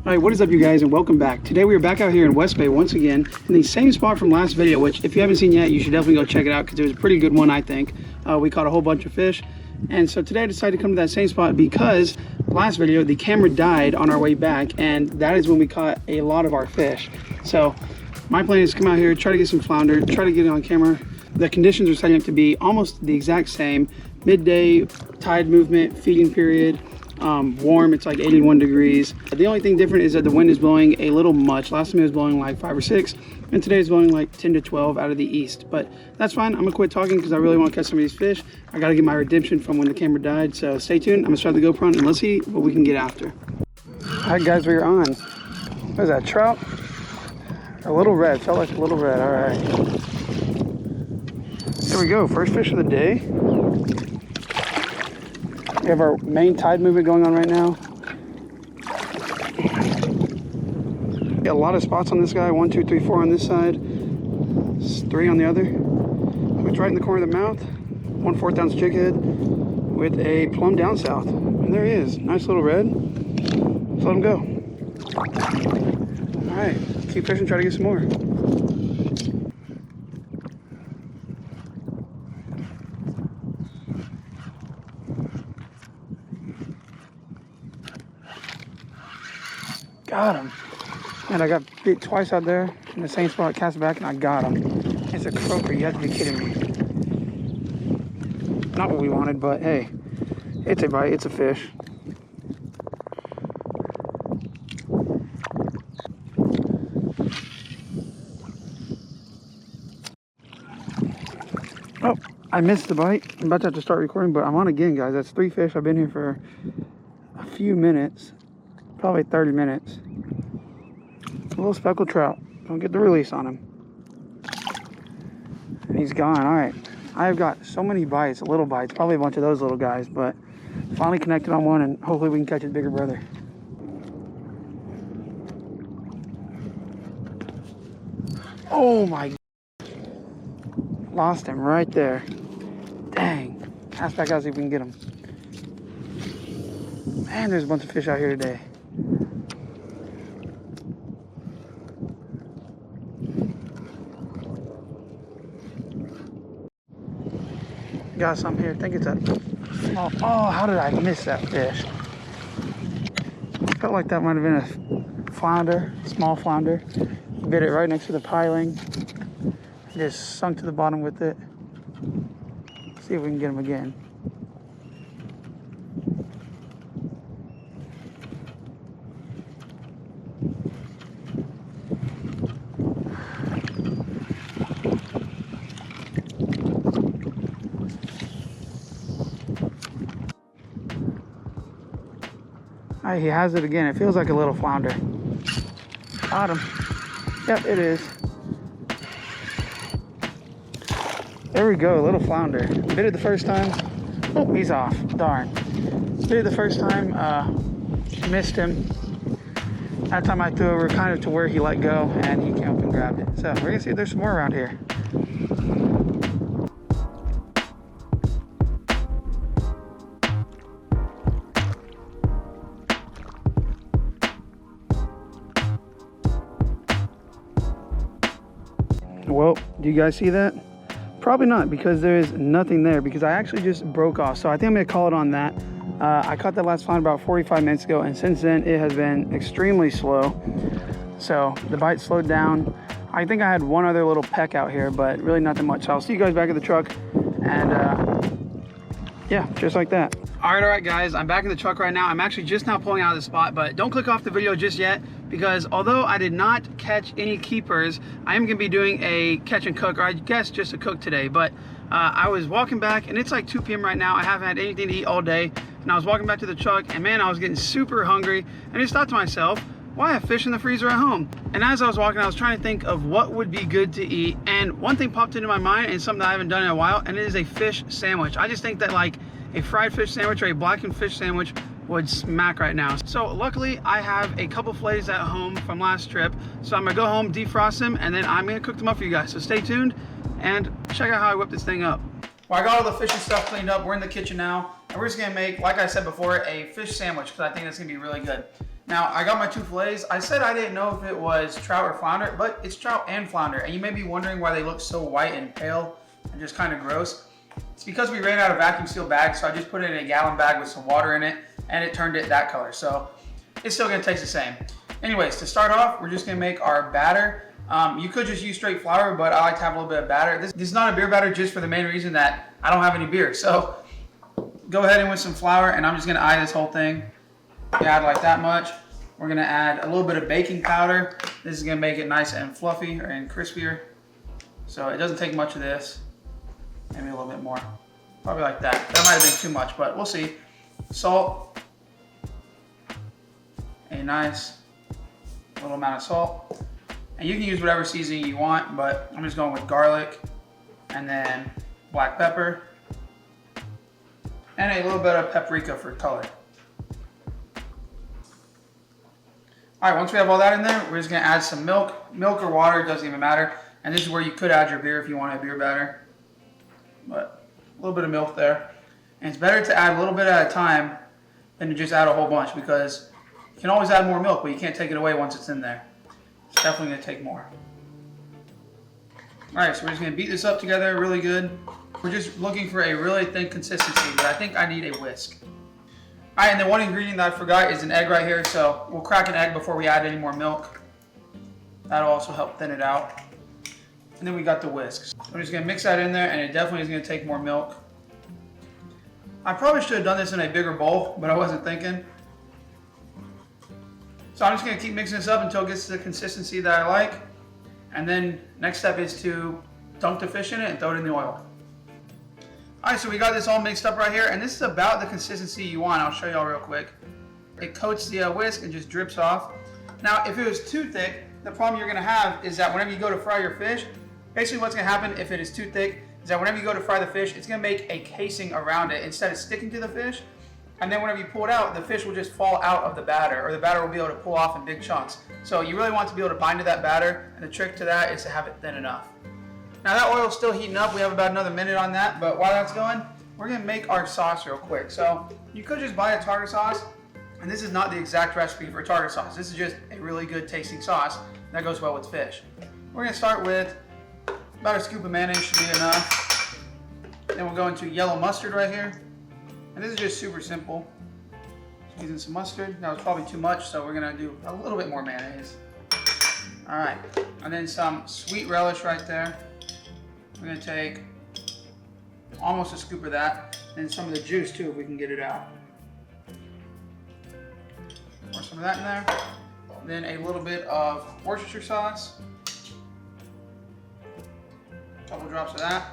Alright, what is up you guys, and welcome back. Today we are back out here in West Bay once again in the same spot from last video, which if you haven't seen yet, you should definitely go check it out because it was a pretty good one, I think. We caught a whole bunch of fish, and so today I decided to come to that same spot because last video the camera died on our way back, and that is when we caught a lot of our fish. So my plan is to come out here, try to get some flounder, try to get it on camera. The conditions are setting up to be almost the exact same. Midday, tide movement, feeding period. Warm, it's like 81 degrees. The only thing different is that the wind is blowing a little much. Last time it was blowing like 5 or 6, and today is blowing like 10 to 12 out of the east. But that's fine. I'm gonna quit talking because I really want to catch some of these fish. I gotta get my redemption from when the camera died. So stay tuned. I'm gonna start the GoPro and let's see what we can get after. All right, guys, we're on. What is that? Trout? A little red. Felt like a little red. All right. There we go. First fish of the day. We have our main tide movement going on right now. Got a lot of spots on this guy. 1, 2, 3, 4 on this side. 3 on the other. It's right in the corner of the mouth. 1/4 ounce jig head with a plumb down south. And there he is. Nice little red. Let's let him go. All right, keep fishing, try to get some more. Got him. And I got bit twice out there in the same spot, cast back, and I got him. It's a croaker, you have to be kidding me. Not what we wanted, but hey, it's a bite, it's a fish. Oh, I missed the bite. I'm about to have to start recording, but I'm on again, guys. That's 3 fish. I've been here for a few minutes. Probably 30 minutes. A little speckled trout. Don't get the release on him. And he's gone. All right. I've got so many bites, little bites. Probably a bunch of those little guys, but finally connected on one, and hopefully we can catch his bigger brother. Oh my. Lost him right there. Dang. Cast back out, see if we can get him. Man, there's a bunch of fish out here today. Got some here. I think it's a small. Oh, how did I miss that fish? Felt like that might have been a flounder, small flounder. Bit it right next to the piling. Just sunk to the bottom with it. See if we can get him again. All right, he has it again. It feels like a little flounder. Got him. Yep, it is. There we go, a little flounder. Bit it the first time. Oh, he's off. Darn. Bit it the first time. Missed him. That time I threw over kind of to where he let go, and he came up and grabbed it. So we're gonna see if there's some more around here. Well, do you guys see that? Probably not, because there is nothing there, because I actually just broke off. So I think I'm gonna call it on that. I caught that last flounder about 45 minutes ago, and since then it has been extremely slow. So the bite slowed down. I think I had one other little peck out here, but really nothing much. So I'll see you guys back at the truck, and yeah, just like that. All right, guys, I'm back in the truck right now. I'm actually just now pulling out of the spot, but don't click off the video just yet, because although I did not catch any keepers, I am gonna be doing a catch and cook, or I guess just a cook today. But I was walking back, and it's like 2 p.m. right now. I haven't had anything to eat all day, and I was walking back to the truck, and man, I was getting super hungry, and I just thought to myself, why have fish in the freezer at home? And as I was walking, I was trying to think of what would be good to eat, and one thing popped into my mind, and something that I haven't done in a while, and it is a fish sandwich. I just think that like a fried fish sandwich or a blackened fish sandwich would smack right now. So luckily I have a couple fillets at home from last trip, so I'm gonna go home, defrost them, and then I'm gonna cook them up for you guys. So stay tuned and check out how I whip this thing up. Well, I got all the fishy stuff cleaned up. We're in the kitchen now. And we're just gonna make, like I said before, a fish sandwich because I think it's gonna be really good. Now, I got my 2 fillets. I said I didn't know if it was trout or flounder, but it's trout and flounder. And you may be wondering why they look so white and pale and just kind of gross. It's because we ran out of vacuum sealed bags, so I just put it in a gallon bag with some water in it, and it turned it that color. So it's still gonna taste the same. Anyways, to start off, we're just gonna make our batter. You could just use straight flour, but I like to have a little bit of batter. This is not a beer batter just for the main reason that I don't have any beer. So go ahead and with some flour, and I'm just gonna eye this whole thing. You add like that much. We're gonna add a little bit of baking powder. This is gonna make it nice and fluffy and crispier. So it doesn't take much of this. Maybe a little bit more. Probably like that. That might have been too much, but we'll see. Salt. A nice little amount of salt. And you can use whatever seasoning you want, but I'm just going with garlic and then black pepper and a little bit of paprika for color. All right, once we have all that in there, we're just gonna add some milk. Milk or water, it doesn't even matter. And this is where you could add your beer if you want a beer batter. But a little bit of milk there. And it's better to add a little bit at a time than to just add a whole bunch because you can always add more milk, but you can't take it away once it's in there. It's definitely gonna take more. All right, so we're just gonna beat this up together really good. We're just looking for a really thin consistency, but I think I need a whisk. All right, and the one ingredient that I forgot is an egg right here, so we'll crack an egg before we add any more milk. That'll also help thin it out. And then we got the whisks. I'm just gonna mix that in there, and it definitely is gonna take more milk. I probably should have done this in a bigger bowl, but I wasn't thinking. So I'm just gonna keep mixing this up until it gets to the consistency that I like. And then next step is to dunk the fish in it and throw it in the oil. All right, so we got this all mixed up right here, and this is about the consistency you want. I'll show y'all real quick. It coats the whisk and just drips off. Now, if it was too thick, the problem you're gonna have is that whenever you go to fry your fish, basically what's gonna happen if it is too thick is that whenever you go to fry the fish, it's gonna make a casing around it instead of sticking to the fish. And then whenever you pull it out, the fish will just fall out of the batter, or the batter will be able to pull off in big chunks. So you really want to be able to bind to that batter, and the trick to that is to have it thin enough. Now that oil is still heating up. We have about another minute on that, but while that's going, we're gonna make our sauce real quick. So you could just buy a tartar sauce, and this is not the exact recipe for tartar sauce. This is just a really good tasting sauce that goes well with fish. We're gonna start with about a scoop of mayonnaise should be enough. Then we'll go into yellow mustard right here. And this is just super simple. Just using some mustard. That was probably too much, so we're gonna do a little bit more mayonnaise. All right, and then some sweet relish right there. We're gonna take almost a scoop of that, and some of the juice too, if we can get it out. Pour some of that in there. Then a little bit of Worcestershire sauce. A couple drops of that.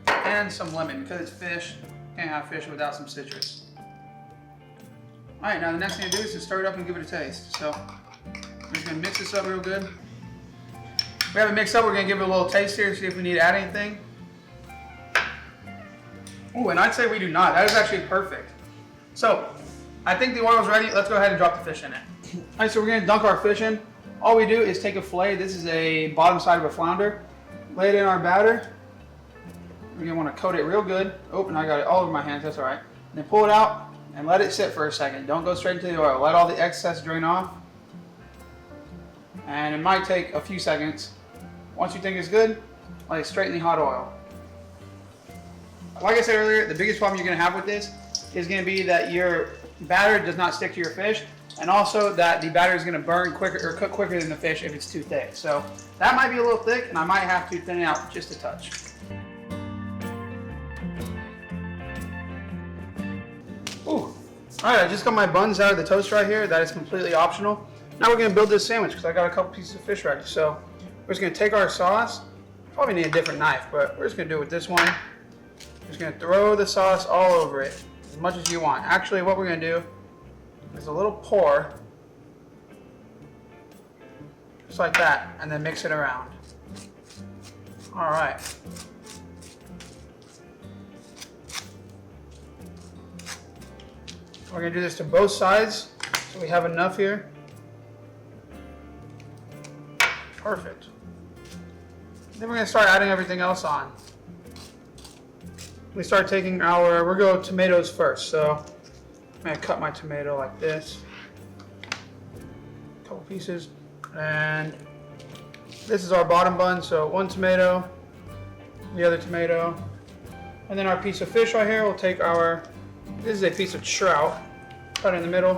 And some lemon, because it's fish. Can't have fish without some citrus. All right, now the next thing to do is to stir it up and give it a taste. So we're just gonna mix this up real good. We have it mixed up, we're gonna give it a little taste here, see if we need to add anything. Oh, and I'd say we do not. That is actually perfect. So I think the oil's ready. Let's go ahead and drop the fish in it. All right, so we're gonna dunk our fish in. All we do is take a fillet. This is a bottom side of a flounder. Lay it in our batter. You're gonna wanna coat it real good. Oh, and I got it all over my hands, that's all right. And then pull it out and let it sit for a second. Don't go straight into the oil. Let all the excess drain off. And it might take a few seconds. Once you think it's good, let it straight in the hot oil. Like I said earlier, the biggest problem you're gonna have with this is gonna be that your batter does not stick to your fish, and also that the batter is gonna burn quicker or cook quicker than the fish if it's too thick. So that might be a little thick, and I might have to thin it out just a touch. Ooh. All right, I just got my buns out of the toast right here. That is completely optional. Now we're gonna build this sandwich because I got a couple pieces of fish ready. So we're just gonna take our sauce. Probably need a different knife, but we're just gonna do it with this one. Just gonna throw the sauce all over it, as much as you want. Actually, what we're gonna do is a little pour, just like that, and then mix it around. All right. We're gonna do this to both sides, so we have enough here. Perfect. Then we're gonna start adding everything else on. we start taking our, we're going tomatoes first. So I'm gonna cut my tomato like this, a couple pieces, and this is our bottom bun. So one tomato, the other tomato, and then our piece of fish right here. We'll take our, this is a piece of trout, cut it in the middle,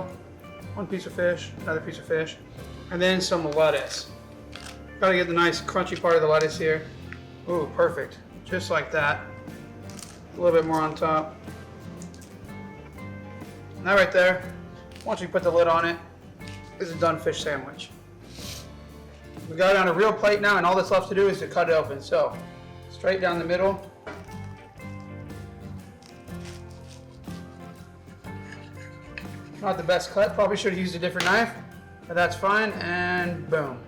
one piece of fish, another piece of fish, and then some lettuce. Gotta get the nice crunchy part of the lettuce here. Ooh, perfect, just like that. A little bit more on top. And that right there, once you put the lid on it, is a done fish sandwich. We got it on a real plate now, and all that's left to do is to cut it open. So, straight down the middle. Not the best cut, probably should have used a different knife, but that's fine, and boom.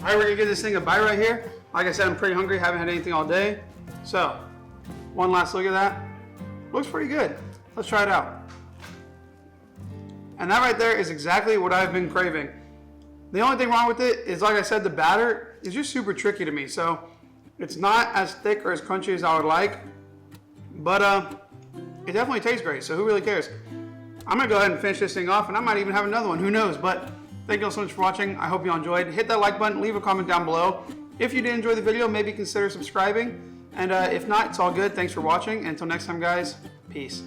All right, we're gonna give this thing a bite right here. Like I said, I'm pretty hungry, haven't had anything all day. So, one last look at that. Looks pretty good. Let's try it out. And that right there is exactly what I've been craving. The only thing wrong with it is, like I said, the batter is just super tricky to me. So it's not as thick or as crunchy as I would like, but it definitely tastes great. So who really cares? I'm gonna go ahead and finish this thing off, and I might even have another one, who knows? But thank you all so much for watching. I hope you all enjoyed. Hit that like button, leave a comment down below. If you did enjoy the video, maybe consider subscribing. And if not, it's all good. Thanks for watching. Until next time, guys, peace.